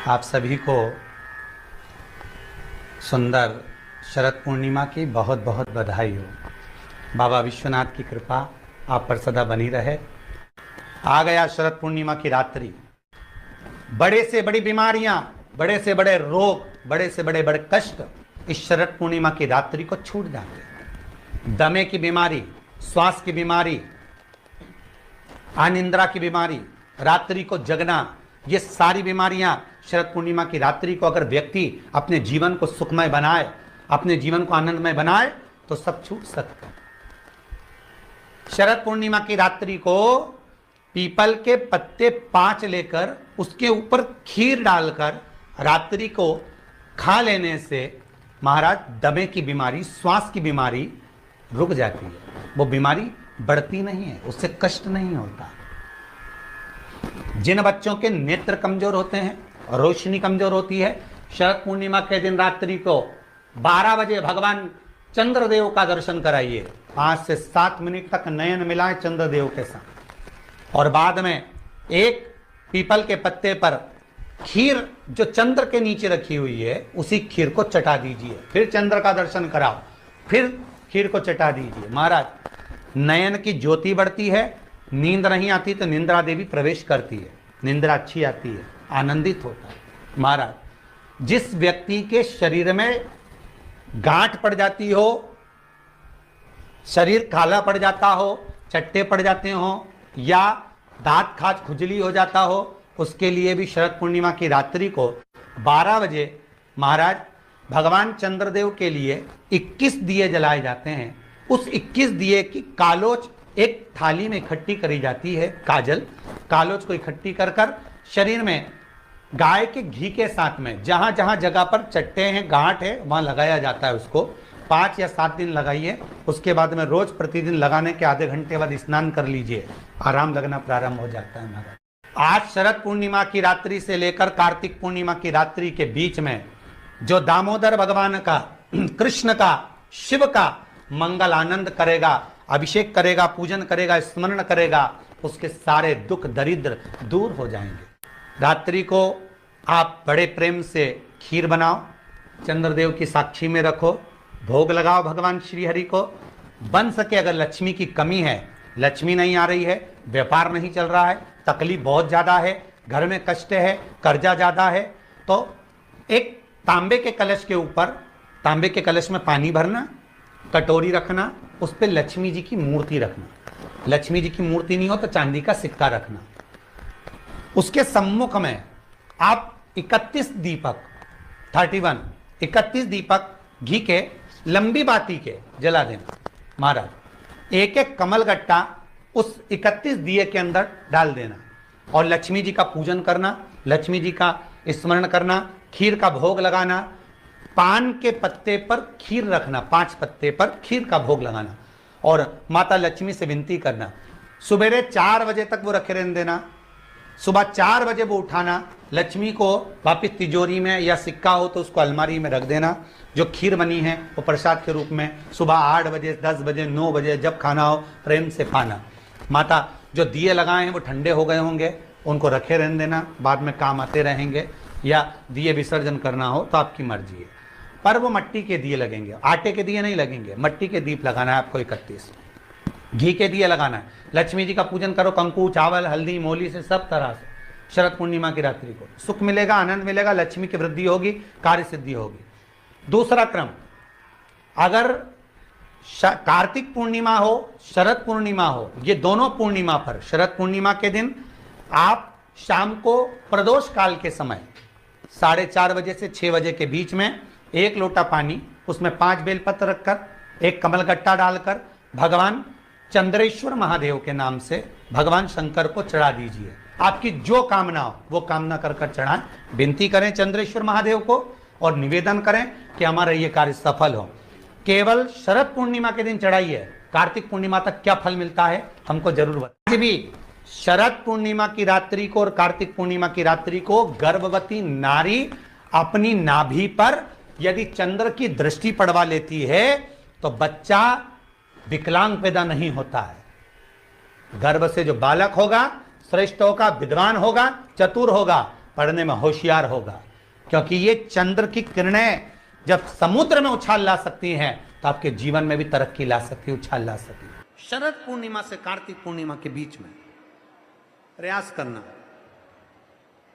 आप सभी को सुंदर शरद पूर्णिमा की बहुत बहुत बधाई हो। बाबा विश्वनाथ की कृपा आप पर सदा बनी रहे। आ गया शरद पूर्णिमा की रात्रि। बड़े से बड़ी बीमारियां, बड़े से बड़े रोग, बड़े से बड़े बड़े कष्ट इस शरद पूर्णिमा की रात्रि को छूट जाते हैं। दमे की बीमारी, श्वास की बीमारी, अनिद्रा की बीमारी, रात्रि को जगना, ये सारी बीमारियां शरद पूर्णिमा की रात्रि को अगर व्यक्ति अपने जीवन को सुखमय बनाए, अपने जीवन को आनंदमय बनाए तो सब छूट सकता है। शरद पूर्णिमा की रात्रि को पीपल के पत्ते 5 लेकर उसके ऊपर खीर डालकर रात्रि को खा लेने से महाराज दमे की बीमारी, श्वास की बीमारी रुक जाती है। वो बीमारी बढ़ती नहीं है, उससे कष्ट नहीं होता। जिन बच्चों के नेत्र कमजोर होते हैं, रोशनी कमजोर होती है, शरद पूर्णिमा के दिन रात्रि को 12 बजे भगवान चंद्रदेव का दर्शन कराइए। 5 से 7 मिनट तक नयन मिलाएं चंद्रदेव के साथ और बाद में एक पीपल के पत्ते पर खीर जो चंद्र के नीचे रखी हुई है उसी खीर को चटा दीजिए। फिर चंद्र का दर्शन कराओ, फिर खीर को चटा दीजिए। महाराज नयन की ज्योति बढ़ती है, नींद नहीं आती तो निंद्रा देवी प्रवेश करती है, निंद्रा अच्छी आती है, आनंदित होता है। महाराज जिस व्यक्ति के शरीर में गांठ पड़ जाती हो, शरीर काला पड़ जाता हो, चट्टे पड़ जाते हो या दांत खाज खुजली हो जाता हो, उसके लिए भी शरद पूर्णिमा की रात्रि को 12 बजे महाराज भगवान चंद्रदेव के लिए 21 दिए जलाए जाते हैं। उस 21 दिए की कालोच एक थाली में इकट्ठी करी जाती है। कालोच को इकट्ठी कर कर शरीर में गाय के घी के साथ में जहां जहां जगह पर चट्टे हैं, गांठ है, वहां लगाया जाता है। उसको 5 या 7 दिन लगाइए। उसके बाद में रोज प्रतिदिन लगाने के आधे घंटे बाद स्नान कर लीजिए, आराम लगना प्रारंभ हो जाता है। महाराज आज शरद पूर्णिमा की रात्रि से लेकर कार्तिक पूर्णिमा की रात्रि के बीच में जो दामोदर भगवान का, कृष्ण का, शिव का मंगल आनंद करेगा, अभिषेक करेगा, पूजन करेगा, स्मरण करेगा, उसके सारे दुख दरिद्र दूर हो जाएंगे। रात्रि को आप बड़े प्रेम से खीर बनाओ, चंद्रदेव की साक्षी में रखो, भोग लगाओ भगवान श्री हरि को। बन सके अगर लक्ष्मी की कमी है, लक्ष्मी नहीं आ रही है, व्यापार नहीं चल रहा है, तकलीफ बहुत ज्यादा है, घर में कष्ट है, कर्जा ज्यादा है, तो एक तांबे के कलश के ऊपर, तांबे के कलश में पानी भरना, कटोरी रखना, उस पर लक्ष्मी जी की मूर्ति रखना। लक्ष्मी जी की मूर्ति नहीं हो तो चांदी का सिक्का रखना। उसके सम्मुख में आप 31 दीपक घी के लंबी बाती के जला देना। महाराज एक एक कमल गट्टा उस 31 दिए के अंदर डाल देना और लक्ष्मी जी का पूजन करना, लक्ष्मी जी का स्मरण करना, खीर का भोग लगाना, पान के पत्ते पर खीर रखना, 5 पत्ते पर खीर का भोग लगाना और माता लक्ष्मी से विनती करना। सुबेरे 4 बजे तक वो रखे रहने देना, सुबह 4 बजे वो उठाना, लक्ष्मी को वापिस तिजोरी में या सिक्का हो तो उसको अलमारी में रख देना। जो खीर बनी है वो प्रसाद के रूप में सुबह 8 बजे, 10 बजे, 9 बजे जब खाना हो प्रेम से खाना। माता जो दिए लगाए हैं वो ठंडे हो गए होंगे, उनको रखे रहने देना, बाद में काम आते रहेंगे, या दिए विसर्जन करना हो तो आपकी मर्जी है। पर वो मट्टी के दिए लगेंगे, आटे के दिए नहीं लगेंगे, मट्टी के दीप लगाना है आपको। 31 घी के दिए लगाना है। लक्ष्मी जी का पूजन करो, कंकु, चावल, हल्दी, मोली से, सब तरह से। शरद पूर्णिमा की रात्रि को सुख मिलेगा, आनंद मिलेगा, लक्ष्मी की वृद्धि होगी, कार्य सिद्धि होगी। दूसरा क्रम, अगर कार्तिक पूर्णिमा हो, शरद पूर्णिमा हो, ये दोनों पूर्णिमा पर शरद पूर्णिमा के दिन आप शाम को प्रदोष काल के समय 4:30 बजे से 6 बजे के बीच में 1 लोटा पानी, उसमें 5 बेलपत्र रखकर, एक कमलगट्टा डालकर भगवान चंद्रेश्वर महादेव के नाम से भगवान शंकर को चढ़ा दीजिए। आपकी जो कामना हो वो कामना कर कर चढ़ाएं, विनती करें चंद्रेश्वर महादेव को और निवेदन करें कि हमारा ये कार्य सफल हो। केवल शरद पूर्णिमा के दिन चढ़ाइए, कार्तिक पूर्णिमा तक क्या फल मिलता है हमको जरूर बताइए। भी शरद पूर्णिमा की रात्रि को और कार्तिक पूर्णिमा की रात्रि को गर्भवती नारी अपनी नाभि पर यदि चंद्र की दृष्टि पड़वा लेती है तो बच्चा विकलांग पैदा नहीं होता है। गर्भ से जो बालक होगा श्रेष्ठ होगा, विद्वान होगा, चतुर होगा, पढ़ने में होशियार होगा, क्योंकि ये चंद्र की किरणें जब समुद्र में उछाल ला सकती हैं तो आपके जीवन में भी तरक्की ला सकती है, उछाल ला सकती है। शरद पूर्णिमा से कार्तिक पूर्णिमा के बीच में प्रयास करना,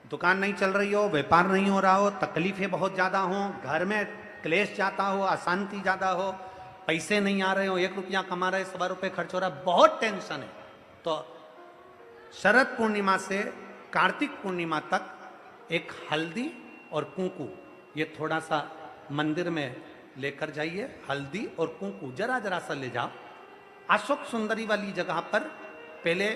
दुकान नहीं चल रही हो, व्यापार नहीं हो रहा हो, तकलीफें बहुत ज्यादा हो, घर में क्लेश जाता हो, अशांति ज्यादा हो, पैसे नहीं आ रहे हो, 1 रुपया कमा रहे 100 रुपये खर्च हो रहा है, बहुत टेंशन है, तो शरद पूर्णिमा से कार्तिक पूर्णिमा तक एक हल्दी और कुंकू ये थोड़ा सा मंदिर में लेकर जाइए। हल्दी और कुंकू जरा जरा सा ले जाओ, अशोक सुंदरी वाली जगह पर पहले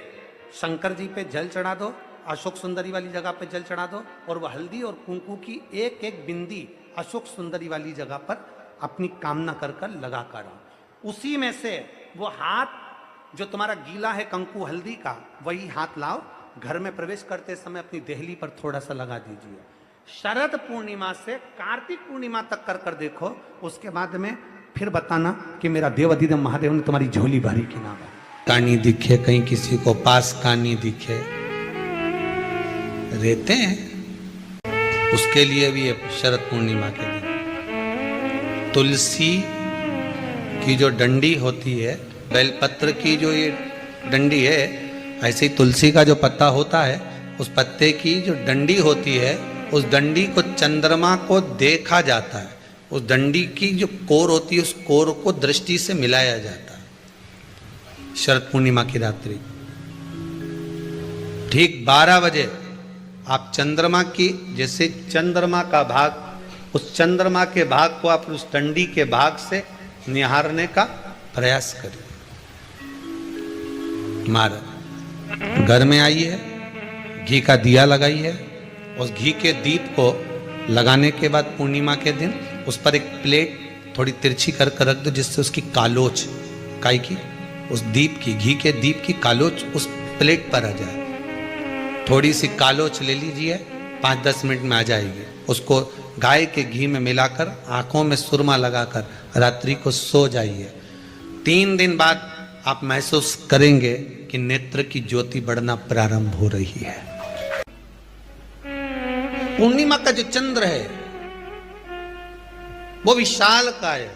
शंकर जी पे जल चढ़ा दो, अशोक सुंदरी वाली जगह पे जल चढ़ा दो, और वह हल्दी और कुंकू की एक एक बिंदी अशोक सुंदरी वाली जगह पर अपनी कामना कर कर लगा कर आओ। उसी में से वो हाथ जो तुम्हारा गीला है कंकु हल्दी का, वही हाथ लाओ, घर में प्रवेश करते समय अपनी देहली पर थोड़ा सा लगा दीजिए। शरद पूर्णिमा से कार्तिक पूर्णिमा तक कर कर देखो, उसके बाद में फिर बताना कि मेरा देव अधिदेव महादेव ने तुम्हारी झोली भरी कि ना भरी। कहानी दिखे कहीं किसी को पास कहानी दिखे, रहते हैं उसके लिए भी शरद पूर्णिमा के दिन तुलसी की जो डंडी होती है, बेलपत्र की जो ये डंडी है, ऐसे ही तुलसी का जो पत्ता होता है, उस पत्ते की जो डंडी होती है, उस डंडी को चंद्रमा को देखा जाता है, उस डंडी की जो कोर होती है उस कोर को दृष्टि से मिलाया जाता है। शरद पूर्णिमा की रात्रि ठीक 12 बजे आप चंद्रमा की, जैसे चंद्रमा का भाग, उस चंद्रमा के भाग को आप उस डंडी के भाग से निहारने का प्रयास करिए। महाराज घर में आई है, घी का दिया लगाई है, उस घी के दीप को लगाने के बाद पूर्णिमा के दिन उस पर एक प्लेट थोड़ी तिरछी कर कर रख दो, जिससे उसकी कालोच काई की, उस दीप की, घी के दीप की कालोच उस प्लेट पर आ जाए। थोड़ी सी कालोच ले लीजिए, 5-10 मिनट में आ जाएगी। उसको गाय के घी में मिलाकर आंखों में सुरमा लगाकर रात्रि को सो जाइए। 3 दिन बाद आप महसूस करेंगे कि नेत्र की ज्योति बढ़ना प्रारंभ हो रही है। पूर्णिमा का जो चंद्र है वो विशाल का है,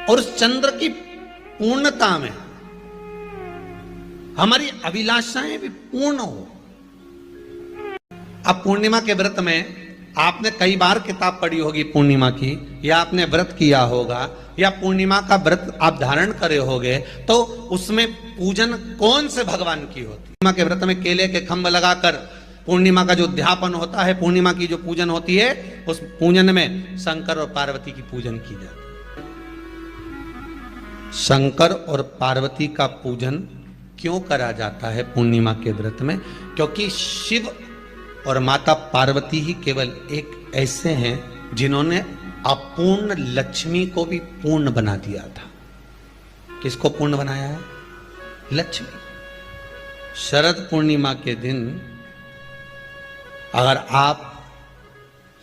और उस चंद्र की पूर्णता में हमारी अभिलाषाएं भी पूर्ण हो। अब पूर्णिमा के व्रत में आपने कई बार किताब पढ़ी होगी पूर्णिमा की, या आपने व्रत किया होगा, या पूर्णिमा का व्रत आप धारण करे होगे, तो उसमें पूजन कौन से भगवान की होती है? पूर्णिमा के व्रत में केले के खंभ लगाकर पूर्णिमा का जो उद्यापन होता है, पूर्णिमा की जो पूजन होती है, उस पूजन में शंकर और पार्वती की पूजन की जाती है। शंकर और पार्वती का पूजन क्यों करा जाता है पूर्णिमा के व्रत में? क्योंकि शिव और माता पार्वती ही केवल एक ऐसे हैं जिन्होंने अपूर्ण लक्ष्मी को भी पूर्ण बना दिया था। किसको पूर्ण बनाया है? लक्ष्मी। शरद पूर्णिमा के दिन अगर आप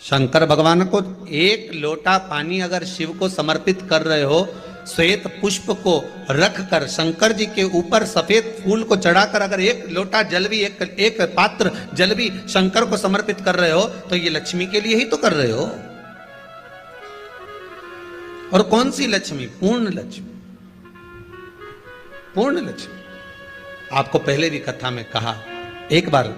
शंकर भगवान को 1 लोटा पानी अगर शिव को समर्पित कर रहे हो, श्वेत पुष्प को रख कर शंकर जी के ऊपर सफेद फूल को चढ़ाकर अगर 1 लोटा जल भी, एक पात्र जल भी शंकर को समर्पित कर रहे हो, तो ये लक्ष्मी के लिए ही तो कर रहे हो। और कौन सी लक्ष्मी? पूर्ण लक्ष्मी। पूर्ण लक्ष्मी। आपको पहले भी कथा में कहा, एक बार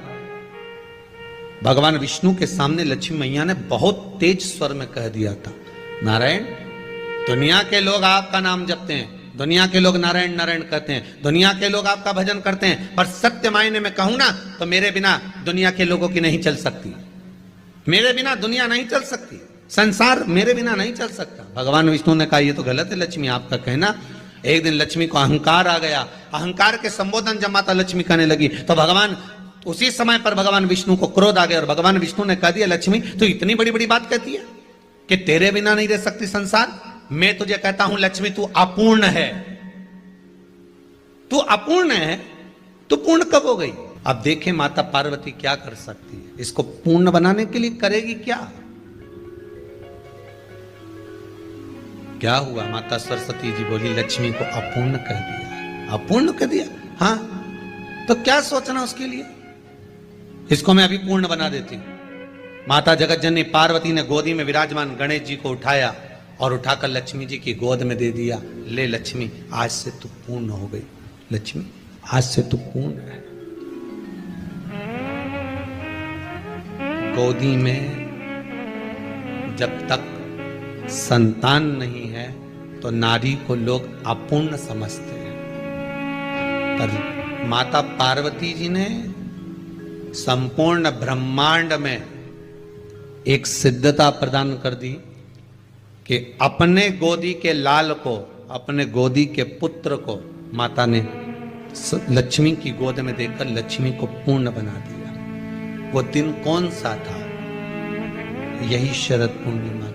भगवान विष्णु के सामने लक्ष्मी मैया ने बहुत तेज स्वर में कह दिया था, नारायण, दुनिया के लोग आपका नाम जपते हैं, दुनिया के लोग नारायण नारायण कहते हैं, दुनिया के लोग आपका भजन करते हैं, पर सत्य मायने में कहूं ना तो मेरे बिना दुनिया के लोगों की नहीं चल सकती, मेरे बिना दुनिया नहीं चल सकती, संसार मेरे बिना नहीं चल सकता। भगवान विष्णु ने कहा, ये तो गलत है लक्ष्मी आपका कहना। एक दिन लक्ष्मी को अहंकार आ गया, अहंकार के संबोधन जब माता लक्ष्मी कहने लगी तो भगवान, उसी समय पर भगवान विष्णु को क्रोध आ गया, और भगवान विष्णु ने कह दिया, लक्ष्मी तू इतनी बड़ी बड़ी बात कहती है कि तेरे बिना नहीं रह सकती संसार। मैं तुझे कहता हूं लक्ष्मी, तू अपूर्ण है, तू अपूर्ण है, तू पूर्ण कब हो गई? अब देखें माता पार्वती क्या कर सकती है, इसको पूर्ण बनाने के लिए करेगी क्या? क्या हुआ? माता सरस्वती जी बोली, लक्ष्मी को अपूर्ण कह दिया। अपूर्ण कह दिया? हाँ, तो क्या सोचना उसके लिए? इसको मैं अभी पूर्ण बना देती हूं। माता जगत जननी पार्वती ने गोदी में विराजमान गणेश जी को उठाया और उठाकर लक्ष्मी जी की गोद में दे दिया। ले लक्ष्मी, आज से तू पूर्ण हो गई। लक्ष्मी, आज से तू पूर्ण है। गोदी में जब तक संतान नहीं है तो नारी को लोग अपूर्ण समझते हैं, पर माता पार्वती जी ने संपूर्ण ब्रह्मांड में एक सिद्धता प्रदान कर दी कि अपने गोदी के लाल को, अपने गोदी के पुत्र को माता ने लक्ष्मी की गोद में देकर लक्ष्मी को पूर्ण बना दिया। वो दिन कौन सा था? यही शरद पूर्णिमा